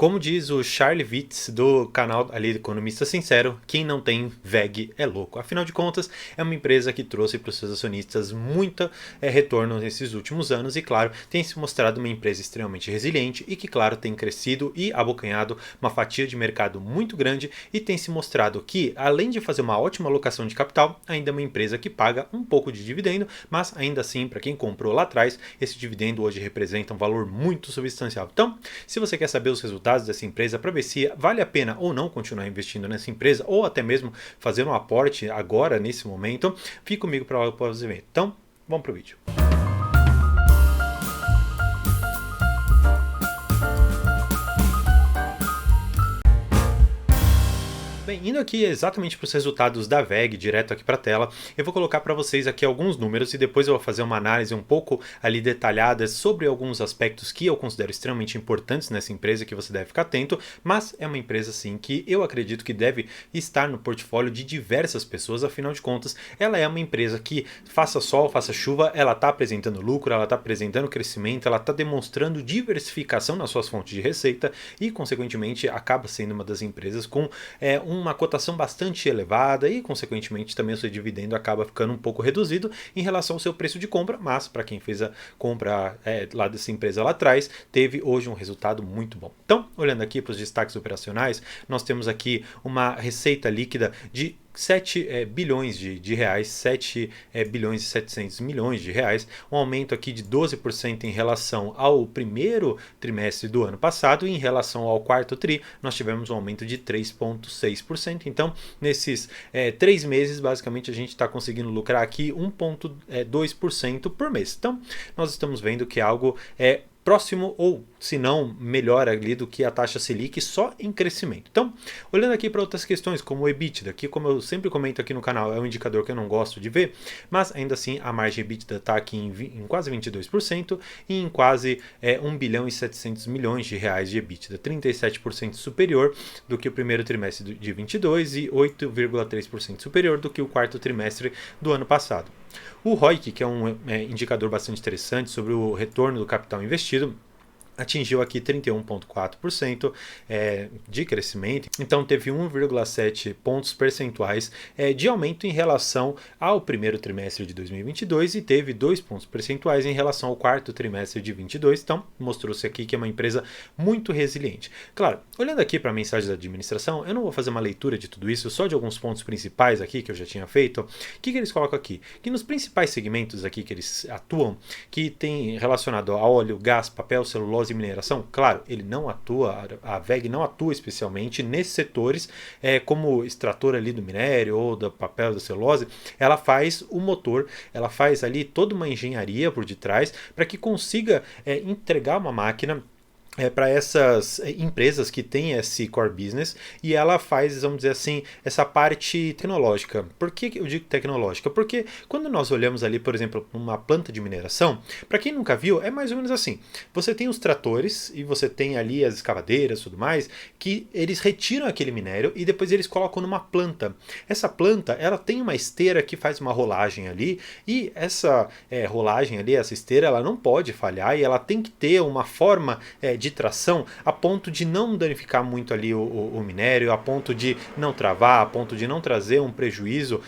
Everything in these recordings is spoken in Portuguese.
Como diz o Charlie Vitz do canal ali do Economista Sincero, quem não tem VEG é louco. Afinal de contas, é uma empresa que trouxe para os seus acionistas muito retorno nesses últimos anos e, claro, tem se mostrado uma empresa extremamente resiliente e que, claro, tem crescido e abocanhado uma fatia de mercado muito grande e tem se mostrado que, além de fazer uma ótima alocação de capital, ainda é uma empresa que paga um pouco de dividendo, mas ainda assim, para quem comprou lá atrás, esse dividendo hoje representa um valor muito substancial. Então, se você quer saber os resultados dessa empresa para ver se vale a pena ou não continuar investindo nessa empresa ou até mesmo fazer um aporte agora nesse momento, fique comigo para você ver. Então, vamos para o vídeo. Bem, indo aqui exatamente para os resultados da VEG, direto aqui para a tela, eu vou colocar para vocês aqui alguns números e depois eu vou fazer uma análise um pouco ali detalhada sobre alguns aspectos que eu considero extremamente importantes nessa empresa que você deve ficar atento, mas é uma empresa sim que eu acredito que deve estar no portfólio de diversas pessoas, afinal de contas, ela é uma empresa que faça sol, faça chuva, ela está apresentando lucro, ela está apresentando crescimento, ela está demonstrando diversificação nas suas fontes de receita e, consequentemente, acaba sendo uma das empresas com uma cotação bastante elevada e, consequentemente, também o seu dividendo acaba ficando um pouco reduzido em relação ao seu preço de compra, mas para quem fez a compra lá dessa empresa lá atrás, teve hoje um resultado muito bom. Então, olhando aqui para os destaques operacionais, nós temos aqui uma receita líquida de 7 bilhões de reais, 7 bilhões e 700 milhões de reais, um aumento aqui de 12% em relação ao primeiro trimestre do ano passado e em relação ao quarto tri, nós tivemos um aumento de 3,6%. Então, nesses 3 meses, basicamente, a gente está conseguindo lucrar aqui 1,2% por mês. Então, nós estamos vendo que é algo próximo ou, se não, melhor ali do que a taxa Selic só em crescimento. Então, olhando aqui para outras questões, como o EBITDA, que como eu sempre comento aqui no canal, é um indicador que eu não gosto de ver, mas ainda assim a margem EBITDA está aqui em quase 22% e em quase 1 bilhão e 700 milhões de reais de EBITDA, 37% superior do que o primeiro trimestre de 22 e 8,3% superior do que o quarto trimestre do ano passado. O ROIC, que é um indicador bastante interessante sobre o retorno do capital investido, atingiu aqui 31,4% de crescimento, então teve 1,7 pontos percentuais de aumento em relação ao primeiro trimestre de 2022 e teve 2 pontos percentuais em relação ao quarto trimestre de 22, então mostrou-se aqui que é uma empresa muito resiliente. Claro, olhando aqui para a mensagem da administração, eu não vou fazer uma leitura de tudo isso, só de alguns pontos principais aqui que eu já tinha feito. O que eles colocam aqui? Que nos principais segmentos aqui que eles atuam, que tem relacionado a óleo, gás, papel, celulose e mineração, claro, ele não atua, a VEG não atua especialmente nesses setores, como extrator ali do minério ou do papel, da celulose, ela faz o motor, ela faz ali toda uma engenharia por detrás para que consiga entregar uma máquina para essas empresas que têm esse core business e ela faz, vamos dizer assim, essa parte tecnológica. Por que eu digo tecnológica? Porque quando nós olhamos ali, por exemplo, uma planta de mineração, para quem nunca viu, é mais ou menos assim. Você tem os tratores e você tem ali as escavadeiras e tudo mais, que eles retiram aquele minério e depois eles colocam numa planta. Essa planta, ela tem uma esteira que faz uma rolagem ali e essa rolagem ali, essa esteira, ela não pode falhar e ela tem que ter uma forma de tração a ponto de não danificar muito ali o minério, a ponto de não travar, a ponto de não trazer um prejuízo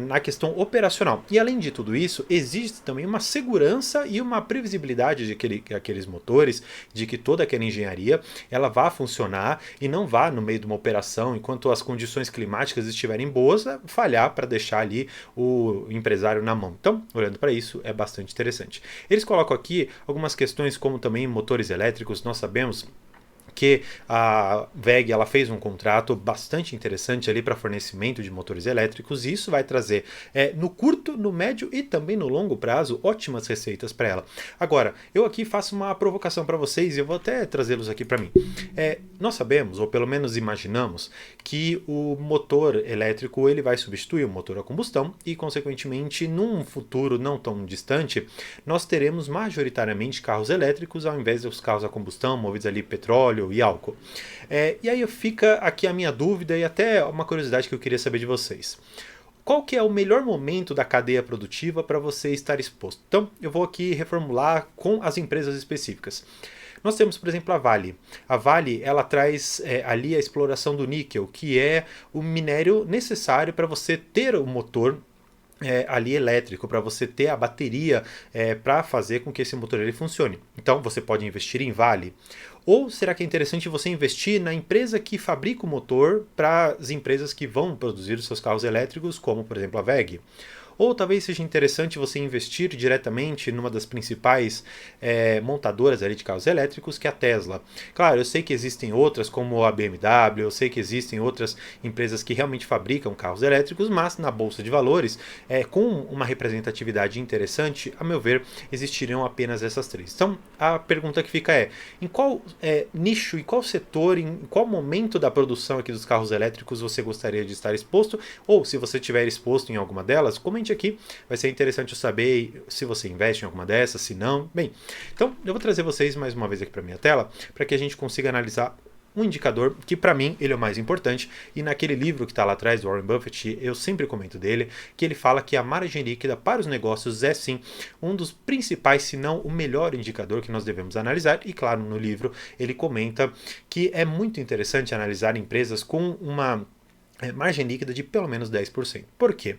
na questão operacional. E além de tudo isso, existe também uma segurança e uma previsibilidade de aqueles motores, de que toda aquela engenharia ela vá funcionar e não vá no meio de uma operação, enquanto as condições climáticas estiverem boas, falhar para deixar ali o empresário na mão. Então, olhando para isso, é bastante interessante. Eles colocam aqui algumas questões como também motores elétricos. Nós sabemos que a VEG ela fez um contrato bastante interessante ali para fornecimento de motores elétricos e isso vai trazer no curto, no médio e também no longo prazo ótimas receitas para ela. Agora, eu aqui faço uma provocação para vocês e eu vou até trazê-los aqui para mim. Nós sabemos, ou pelo menos imaginamos, que o motor elétrico ele vai substituir o motor a combustão e, consequentemente, num futuro não tão distante, nós teremos majoritariamente carros elétricos ao invés dos carros a combustão movidos ali petróleo e álcool. E aí fica aqui a minha dúvida e até uma curiosidade que eu queria saber de vocês. Qual que é o melhor momento da cadeia produtiva para você estar exposto? Então, eu vou aqui reformular com as empresas específicas. Nós temos, por exemplo, a Vale. A Vale, ela traz ali a exploração do níquel, que é o minério necessário para você ter o motor ali elétrico, para você ter a bateria para fazer com que esse motor ele funcione. Então você pode investir em Vale. Ou será que é interessante você investir na empresa que fabrica o motor para as empresas que vão produzir os seus carros elétricos, como por exemplo a WEG? Ou talvez seja interessante você investir diretamente numa das principais montadoras ali de carros elétricos, que é a Tesla. Claro, eu sei que existem outras, como a BMW, eu sei que existem outras empresas que realmente fabricam carros elétricos, mas na Bolsa de Valores, com uma representatividade interessante, a meu ver, existiriam apenas essas três. Então, a pergunta que fica é, em qual nicho, em qual setor, em qual momento da produção aqui dos carros elétricos você gostaria de estar exposto? Ou, se você estiver exposto em alguma delas, comente aqui, vai ser interessante saber se você investe em alguma dessas, se não. Bem, então eu vou trazer vocês mais uma vez aqui para minha tela, para que a gente consiga analisar um indicador que para mim ele é o mais importante, e naquele livro que está lá atrás do Warren Buffett, eu sempre comento dele, que ele fala que a margem líquida para os negócios é sim um dos principais, se não o melhor indicador que nós devemos analisar, e claro, no livro ele comenta que é muito interessante analisar empresas com uma margem líquida de pelo menos 10%. Por quê?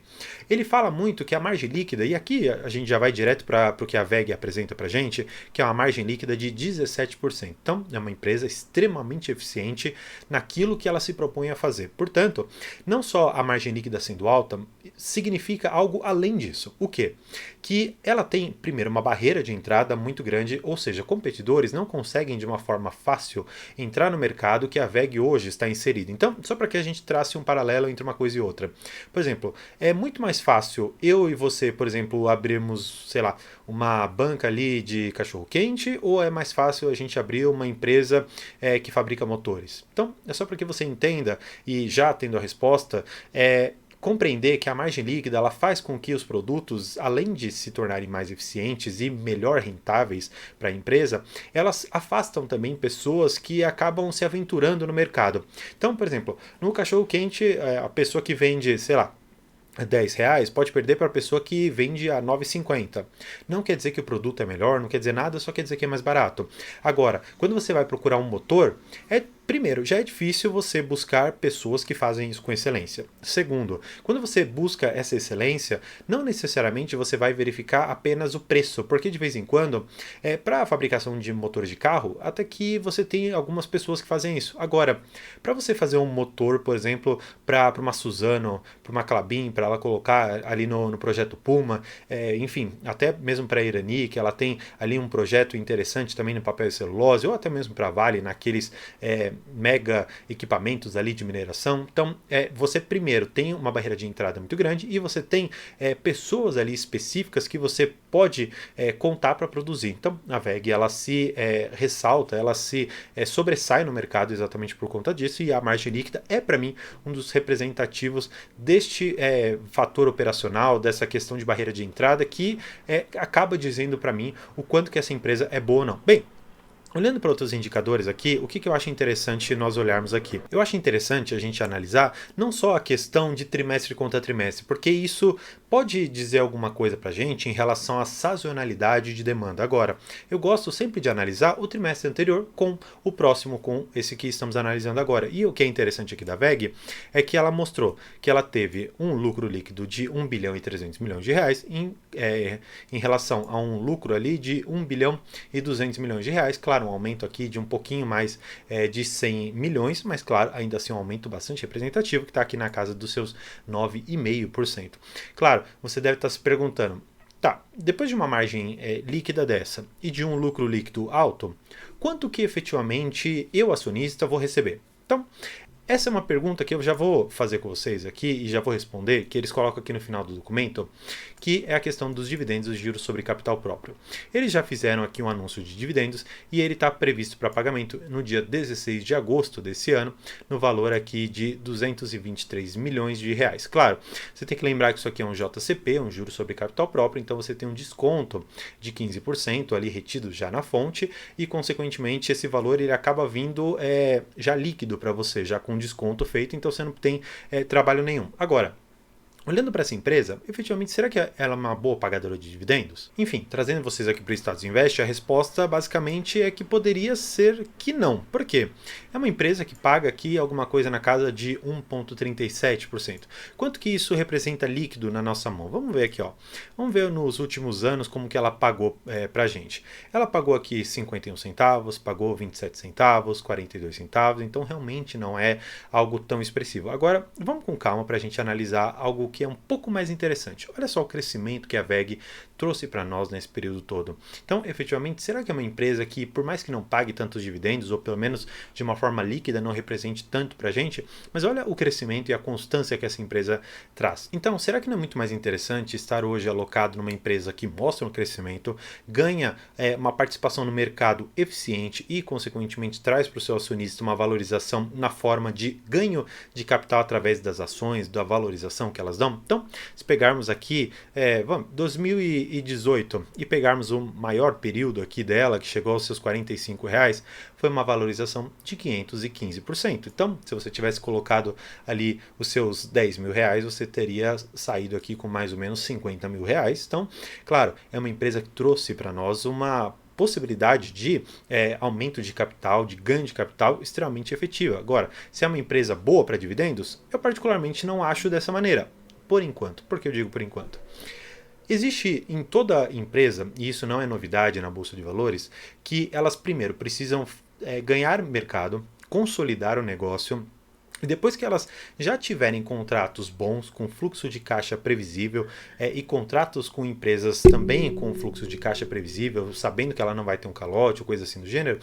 Ele fala muito que a margem líquida, e aqui a gente já vai direto para o que a WEG apresenta para a gente, que é uma margem líquida de 17%. Então, é uma empresa extremamente eficiente naquilo que ela se propõe a fazer. Portanto, não só a margem líquida sendo alta, significa algo além disso. O quê? Que ela tem, primeiro, uma barreira de entrada muito grande, ou seja, competidores não conseguem de uma forma fácil entrar no mercado que a WEG hoje está inserida. Então, só para que a gente trace um paralelo entre uma coisa e outra. Por exemplo, é muito mais fácil eu e você, por exemplo, abrirmos, sei lá, uma banca ali de cachorro-quente, ou é mais fácil a gente abrir uma empresa que fabrica motores? Então, é só para que você entenda, e já tendo a resposta, compreender que a margem líquida ela faz com que os produtos, além de se tornarem mais eficientes e melhor rentáveis para a empresa, elas afastam também pessoas que acabam se aventurando no mercado. Então, por exemplo, no cachorro-quente, a pessoa que vende, sei lá, R$ 10 pode perder para a pessoa que vende a R$ 9,50. Não quer dizer que o produto é melhor, não quer dizer nada, só quer dizer que é mais barato. Agora, quando você vai procurar um motor, primeiro, já é difícil você buscar pessoas que fazem isso com excelência. Segundo, quando você busca essa excelência, não necessariamente você vai verificar apenas o preço, porque de vez em quando, para a fabricação de motores de carro, até que você tem algumas pessoas que fazem isso. Agora, para você fazer um motor, por exemplo, para uma Suzano, para uma Klabin, para ela colocar ali no projeto Puma, enfim, até mesmo para a Irani, que ela tem ali um projeto interessante também no papel e celulose, ou até mesmo para a Vale, naqueles mega equipamentos ali de mineração. Então, você primeiro tem uma barreira de entrada muito grande e você tem pessoas ali específicas que você pode contar para produzir. Então, a WEG ela se ressalta, ela se sobressai no mercado exatamente por conta disso, e a margem líquida é para mim um dos representativos deste fator operacional, dessa questão de barreira de entrada que acaba dizendo para mim o quanto que essa empresa é boa ou não. Bem, olhando para outros indicadores aqui, o que eu acho interessante nós olharmos aqui? Eu acho interessante a gente analisar não só a questão de trimestre contra trimestre, porque isso pode dizer alguma coisa para a gente em relação à sazonalidade de demanda. Agora, eu gosto sempre de analisar o trimestre anterior com o próximo, com esse que estamos analisando agora. E o que é interessante aqui da WEG é que ela mostrou que ela teve um lucro líquido de 1 bilhão e 300 milhões de reais em relação a um lucro ali de 1 bilhão e 200 milhões de reais. Claro, um aumento aqui de um pouquinho mais de 100 milhões, mas claro, ainda assim um aumento bastante representativo, que está aqui na casa dos seus 9,5%. Claro, você deve estar se perguntando, tá, depois de uma margem líquida dessa e de um lucro líquido alto, quanto que efetivamente eu, acionista, vou receber? Então, essa é uma pergunta que eu já vou fazer com vocês aqui e já vou responder, que eles colocam aqui no final do documento, que é a questão dos dividendos, os juros sobre capital próprio. Eles já fizeram aqui um anúncio de dividendos e ele está previsto para pagamento no dia 16 de agosto desse ano, no valor aqui de 223 milhões de reais. Claro, você tem que lembrar que isso aqui é um JCP, um juro sobre capital próprio, então você tem um desconto de 15% ali retido já na fonte e, consequentemente, esse valor ele acaba vindo já líquido para você, já com desconto feito, então você não tem trabalho nenhum. Agora, Olhando para essa empresa, efetivamente, será que ela é uma boa pagadora de dividendos? Enfim, trazendo vocês aqui para o Status Invest, a resposta basicamente é que poderia ser que não. Por quê? É uma empresa que paga aqui alguma coisa na casa de 1,37%. Quanto que isso representa líquido na nossa mão? Vamos ver aqui, ó. Vamos ver nos últimos anos como que ela pagou para a gente. Ela pagou aqui 51 centavos, pagou 27 centavos, 42 centavos, então realmente não é algo tão expressivo. Agora, vamos com calma para a gente analisar algo que é um pouco mais interessante. Olha só o crescimento que a WEG trouxe para nós nesse período todo. Então, efetivamente, será que é uma empresa que, por mais que não pague tantos dividendos, ou pelo menos de uma forma líquida, não represente tanto para a gente, mas olha o crescimento e a constância que essa empresa traz. Então, será que não é muito mais interessante estar hoje alocado numa empresa que mostra um crescimento, ganha uma participação no mercado eficiente e, consequentemente, traz para o seu acionista uma valorização na forma de ganho de capital através das ações, da valorização que elas dão? Então, se pegarmos aqui 2018 e pegarmos o maior período aqui dela, que chegou aos seus R$ 45, foi uma valorização de 515%. Então, se você tivesse colocado ali os seus R$ 10.000, você teria saído aqui com mais ou menos R$ 50.000. Então, claro, é uma empresa que trouxe para nós uma possibilidade de aumento de capital, de ganho de capital extremamente efetiva. Agora, se é uma empresa boa para dividendos, eu particularmente não acho dessa maneira. Por enquanto. Por que eu digo por enquanto? Existe em toda empresa, e isso não é novidade na Bolsa de Valores, que elas primeiro precisam ganhar mercado, consolidar o negócio. E depois que elas já tiverem contratos bons, com fluxo de caixa previsível e contratos com empresas também com fluxo de caixa previsível, sabendo que ela não vai ter um calote ou coisa assim do gênero,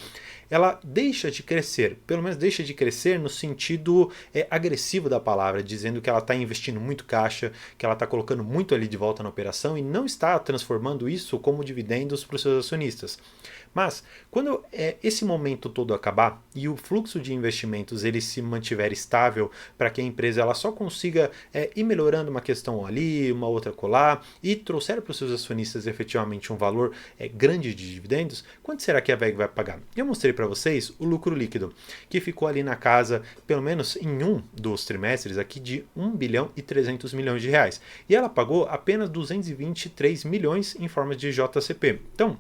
ela deixa de crescer, pelo menos deixa de crescer no sentido agressivo da palavra, dizendo que ela está investindo muito caixa, que ela está colocando muito ali de volta na operação e não está transformando isso como dividendos para os seus acionistas. Mas, quando esse momento todo acabar e o fluxo de investimentos ele se mantiver estável para que a empresa ela só consiga ir melhorando uma questão ali, uma outra colar e trouxer para os seus acionistas efetivamente um valor grande de dividendos, quanto será que a WEG vai pagar? Eu mostrei para vocês o lucro líquido, que ficou ali na casa, pelo menos em um dos trimestres aqui, de 1,3 bilhão. E ela pagou apenas 223 milhões em forma de JCP. Então,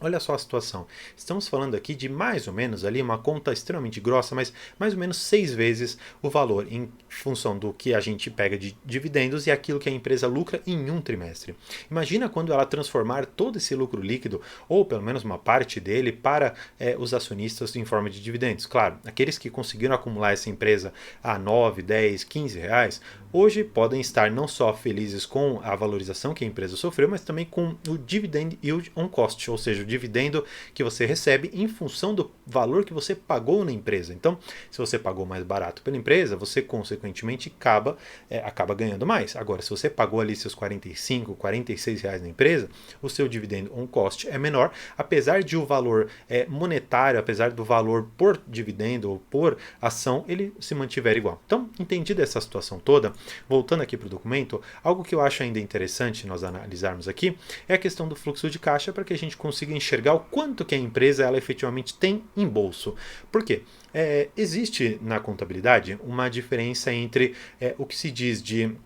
olha só a situação. Estamos falando aqui de mais ou menos ali uma conta extremamente grossa, mas mais ou menos 6 vezes o valor em função do que a gente pega de dividendos e aquilo que a empresa lucra em um trimestre. Imagina quando ela transformar todo esse lucro líquido, ou pelo menos uma parte dele, para os acionistas em forma de dividendos. Claro, aqueles que conseguiram acumular essa empresa a 9, 10, 15 reais, hoje podem estar não só felizes com a valorização que a empresa sofreu, mas também com o dividend yield on cost, ou seja, o dividendo que você recebe em função do valor que você pagou na empresa. Então, se você pagou mais barato pela empresa, você consequentemente acaba ganhando mais. Agora, se você pagou ali seus 45, 46 reais na empresa, o seu dividendo on cost é menor, apesar de o valor monetário, apesar do valor por dividendo ou por ação, ele se mantiver igual. Então, entendido essa situação toda, voltando aqui para o documento, algo que eu acho ainda interessante nós analisarmos aqui é a questão do fluxo de caixa para que a gente consiga enxergar o quanto que a empresa ela efetivamente tem em bolso. Por quê? Existe na contabilidade uma diferença entre o que se diz de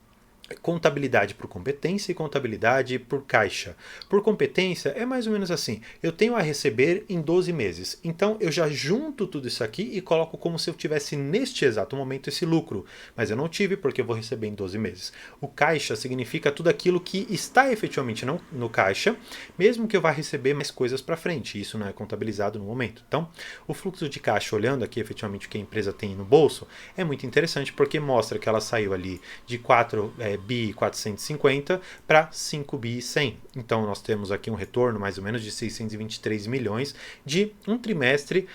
contabilidade por competência e contabilidade por caixa. Por competência é mais ou menos assim, eu tenho a receber em 12 meses, então eu já junto tudo isso aqui e coloco como se eu tivesse neste exato momento esse lucro, mas eu não tive porque eu vou receber em 12 meses. O caixa significa tudo aquilo que está efetivamente no caixa, mesmo que eu vá receber mais coisas para frente, isso não é contabilizado no momento. Então, o fluxo de caixa, olhando aqui efetivamente o que a empresa tem no bolso, é muito interessante porque mostra que ela saiu ali de 4 bi 450 para 5 bi 100. Então nós temos aqui um retorno mais ou menos de 623 milhões de um trimestre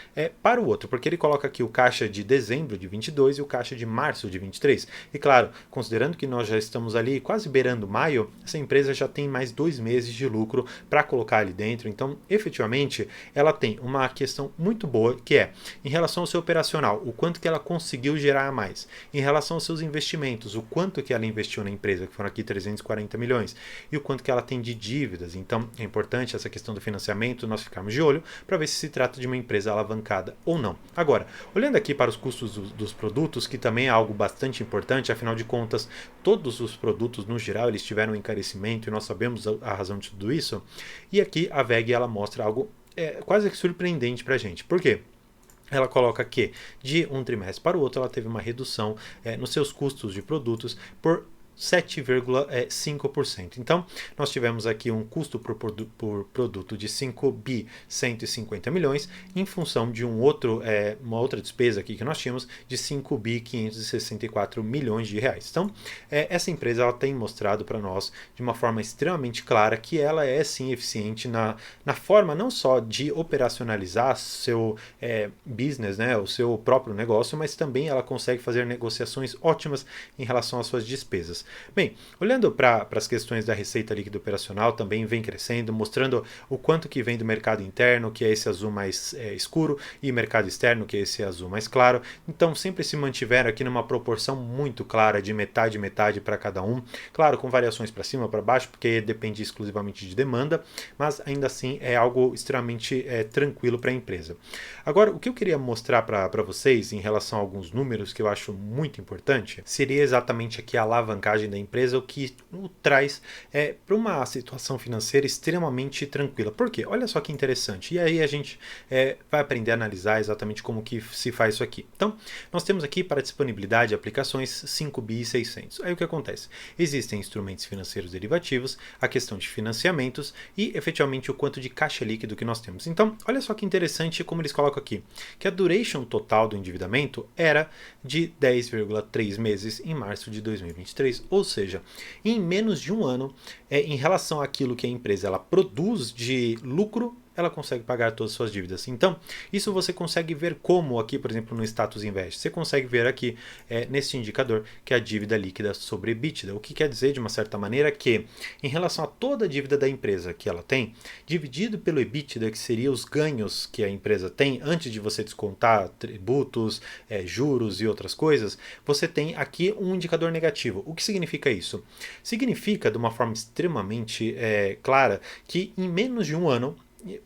para o outro, porque ele coloca aqui o caixa de dezembro de 22 e o caixa de março de 23. E claro, considerando que nós já estamos ali quase beirando maio, essa empresa já tem mais 2 meses de lucro para colocar ali dentro. Então, efetivamente, ela tem uma questão muito boa, que é em relação ao seu operacional, o quanto que ela conseguiu gerar a mais. Em relação aos seus investimentos, o quanto que ela investiu na empresa, que foram aqui 340 milhões, e o quanto que ela tem de dívidas. Então é importante essa questão do financiamento, nós ficarmos de olho para ver se trata de uma empresa alavancada ou não. Agora, olhando aqui para os custos dos produtos, que também é algo bastante importante, afinal de contas, todos os produtos no geral eles tiveram um encarecimento e nós sabemos a razão de tudo isso. E aqui a WEG ela mostra algo quase que surpreendente para a gente. Por quê? Ela coloca que de um trimestre para o outro ela teve uma redução nos seus custos de produtos por 7,5%. Então, nós tivemos aqui um custo por produto de 5 bi 150 milhões em função de uma outra despesa aqui que nós tínhamos de 5 bi 564 milhões de reais. Então, essa empresa ela tem mostrado para nós de uma forma extremamente clara que ela é sim eficiente na forma não só de operacionalizar seu business, né, o seu próprio negócio, mas também ela consegue fazer negociações ótimas em relação às suas despesas. Bem, olhando para as questões da receita líquida operacional, também vem crescendo, mostrando o quanto que vem do mercado interno, que é esse azul mais escuro, e mercado externo, que é esse azul mais claro. Então, sempre se mantiveram aqui numa proporção muito clara de metade para cada um. Claro, com variações para cima, para baixo, porque depende exclusivamente de demanda, mas ainda assim é algo extremamente tranquilo para a empresa. Agora, o que eu queria mostrar para vocês em relação a alguns números que eu acho muito importante, seria exatamente aqui a alavancagem da empresa, o que o traz para uma situação financeira extremamente tranquila. Por quê? Olha só que interessante. E aí a gente vai aprender a analisar exatamente como que se faz isso aqui. Então, nós temos aqui para disponibilidade de aplicações 5 bi 600. Aí o que acontece? Existem instrumentos financeiros derivativos, a questão de financiamentos e efetivamente o quanto de caixa líquido que nós temos. Então, olha só que interessante como eles colocam aqui, que a duration total do endividamento era de 10,3 meses em março de 2023. Ou seja, em menos de um ano, em relação àquilo que a empresa ela produz de lucro, ela consegue pagar todas as suas dívidas. Então, isso você consegue ver como aqui, por exemplo, no Status Invest. Você consegue ver aqui nesse indicador que é a dívida líquida sobre EBITDA. O que quer dizer, de uma certa maneira, que em relação a toda a dívida da empresa que ela tem, dividido pelo EBITDA, que seria os ganhos que a empresa tem antes de você descontar tributos, juros e outras coisas, você tem aqui um indicador negativo. O que significa isso? Significa, de uma forma extremamente clara, que em menos de um ano,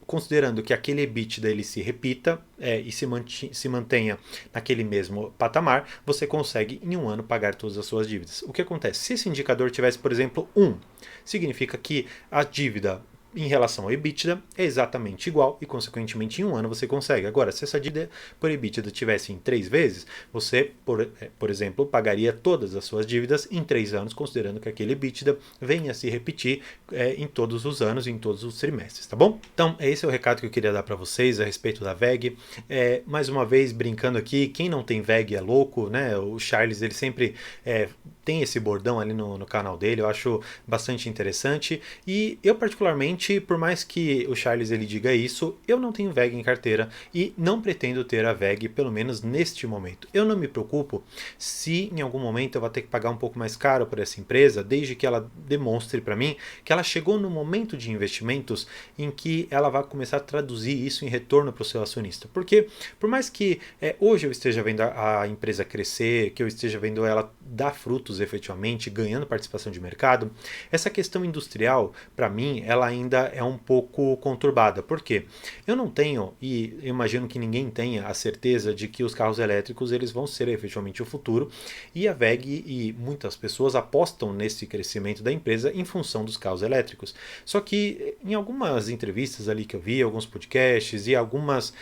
considerando que aquele EBITDA ele se repita e se mantenha naquele mesmo patamar, você consegue em um ano pagar todas as suas dívidas. O que acontece? Se esse indicador tivesse, por exemplo, 1, significa que a dívida em relação ao EBITDA é exatamente igual e, consequentemente, em um ano você consegue. Agora, se essa dívida por EBITDA tivesse em 3 vezes, você, por exemplo, pagaria todas as suas dívidas em 3 anos, considerando que aquele EBITDA venha a se repetir em todos os anos, em todos os trimestres, tá bom? Então, esse é o recado que eu queria dar para vocês a respeito da WEG. Mais uma vez, brincando aqui, quem não tem WEG é louco, né? O Charles, ele sempre tem esse bordão ali no canal dele, eu acho bastante interessante. E eu, particularmente, por mais que o Charles ele diga isso, eu não tenho WEG em carteira e não pretendo ter a WEG, pelo menos neste momento. Eu não me preocupo se em algum momento eu vou ter que pagar um pouco mais caro por essa empresa, desde que ela demonstre para mim que ela chegou no momento de investimentos em que ela vai começar a traduzir isso em retorno para o seu acionista. Porque, por mais que hoje eu esteja vendo a empresa crescer, que eu esteja vendo ela dar frutos efetivamente, ganhando participação de mercado, essa questão industrial, para mim, ela ainda é um pouco conturbada. Por quê? Eu não tenho, e eu imagino que ninguém tenha a certeza de que os carros elétricos eles vão ser efetivamente o futuro, e a WEG e muitas pessoas apostam nesse crescimento da empresa em função dos carros elétricos. Só que em algumas entrevistas ali que eu vi, alguns podcasts e alguns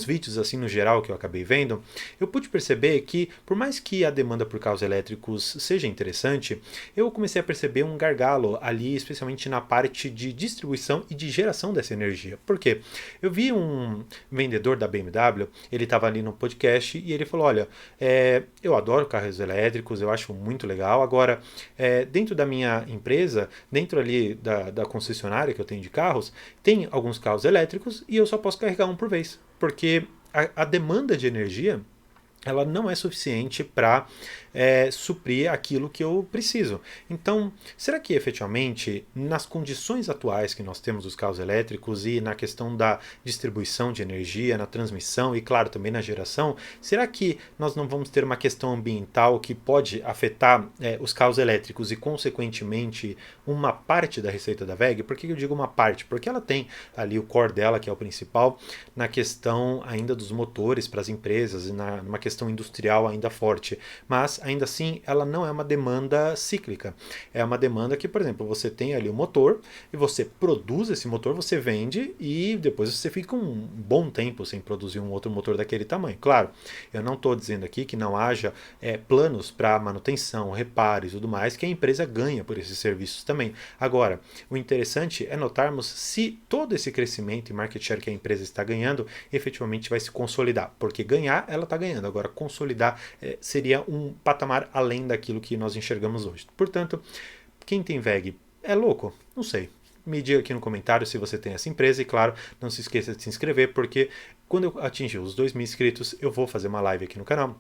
vídeos assim no geral que eu acabei vendo, eu pude perceber que por mais que a demanda por carros elétricos seja interessante, eu comecei a perceber um gargalo ali, especialmente na parte de distribuição e de geração dessa energia. Por quê? Eu vi um vendedor da BMW, ele estava ali no podcast e ele falou, olha, eu adoro carros elétricos, eu acho muito legal, agora, dentro da minha empresa, dentro ali da concessionária que eu tenho de carros, tem alguns carros elétricos e eu só posso carregar um por vez, porque a demanda de energia ela não é suficiente para suprir aquilo que eu preciso. Então, será que efetivamente, nas condições atuais que nós temos dos carros elétricos e na questão da distribuição de energia, na transmissão e, claro, também na geração, será que nós não vamos ter uma questão ambiental que pode afetar os carros elétricos e, consequentemente, uma parte da receita da WEG? Por que eu digo uma parte? Porque ela tem ali o core dela, que é o principal, na questão ainda dos motores para as empresas e numa questão industrial ainda forte. Mas ainda assim ela não é uma demanda cíclica. É uma demanda que, por exemplo, você tem ali o motor e você produz esse motor, você vende e depois você fica um bom tempo sem produzir um outro motor daquele tamanho. Claro, eu não estou dizendo aqui que não haja planos para manutenção, reparo e tudo mais, que a empresa ganha por esses serviços também. Agora, o interessante é notarmos se todo esse crescimento e market share que a empresa está ganhando efetivamente vai se consolidar, porque ganhar ela está ganhando, agora consolidar seria um patamar além daquilo que nós enxergamos hoje. Portanto, quem tem VEG é louco? Não sei. Me diga aqui no comentário se você tem essa empresa e, claro, não se esqueça de se inscrever, porque quando eu atingir os 2.000 inscritos, eu vou fazer uma live aqui no canal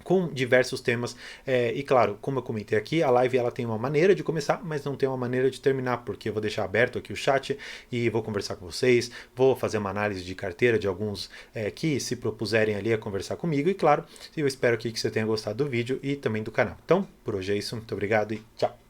com diversos temas e claro, como eu comentei aqui, a live ela tem uma maneira de começar, mas não tem uma maneira de terminar, porque eu vou deixar aberto aqui o chat e vou conversar com vocês, vou fazer uma análise de carteira de alguns que se propuserem ali a conversar comigo e claro, eu espero aqui que você tenha gostado do vídeo e também do canal. Então, por hoje é isso, muito obrigado e tchau!